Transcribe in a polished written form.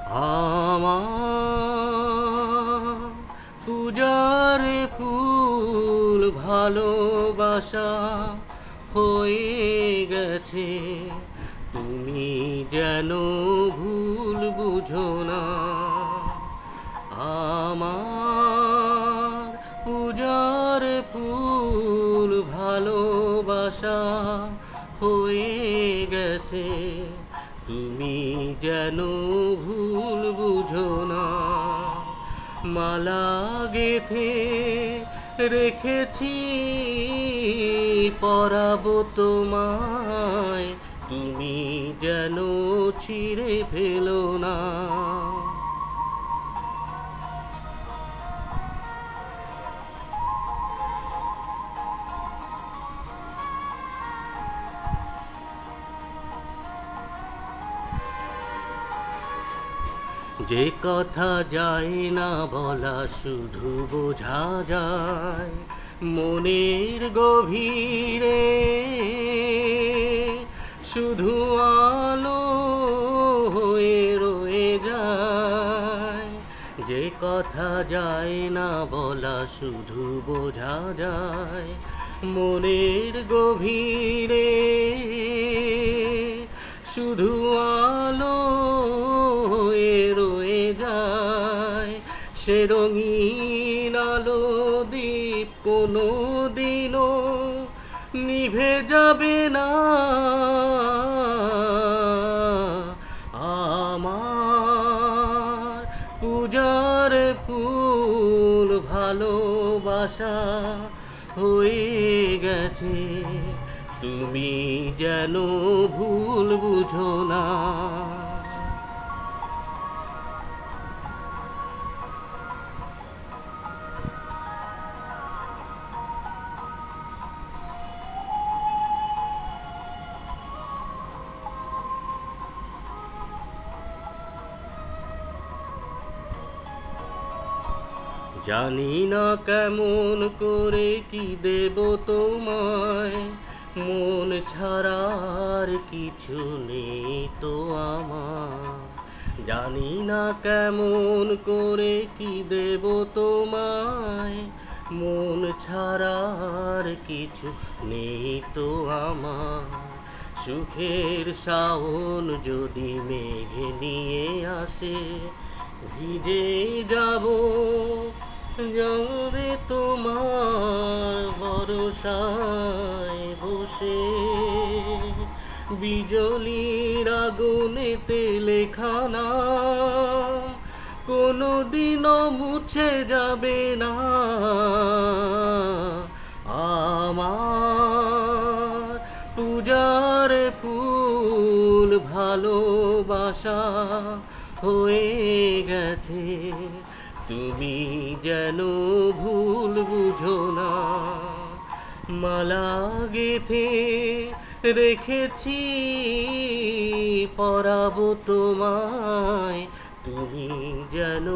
আমার পূজার ফুল ভালোবাসা হয়ে গেছে, তুমি যেন ভুল বুঝো না। আমার পূজার ফুল ভালোবাসা হয়ে গেছে, তুমি যেন ভুল বুঝো না। মালা গেথে রেখেছি পরাবো তোমায়, তুমি যেন ছিঁড়ে ফেলো না। যে কথা যায় না বলা শুধু বোঝা যায় মনের গভীরে, শুধু আলো হয়ে রয়ে যায়। যে কথা যায় না বলা শুধু বোঝা যায় মনের গভীরে, শুধু আলো হয়ে রয়ে যায়। সে রঙিন আলো দ্বীপ কোনো দিনও নিভে যাবে না। আমার পূজার ফুল ভালোবাসা হয়ে গেছে, তুমি যেন ভুল বুঝো না। জানি না কেমন করে কি দেব তোমায়, মন ছাড়ার কিছু নেই তো আমার। জানি না কেমন করে কি দেব তোমায়, মন ছাড়ার কিছু নেই তো আমার। সুখের শাওন যদি মেঘে নিয়ে আসে, ভিজে যাব যাবে তোমার ভরসায় বসে। বিজলির আগুনেতে লেখা নাম কোনোদিনও মুছে যাবে না। আমার পূজার ফুল ভালোবাসা হয়ে গেছে, তুমি যেন ভুল বুঝো না। মালা গেথে রেখেছি পরাবো তোমায়, তুমি যেন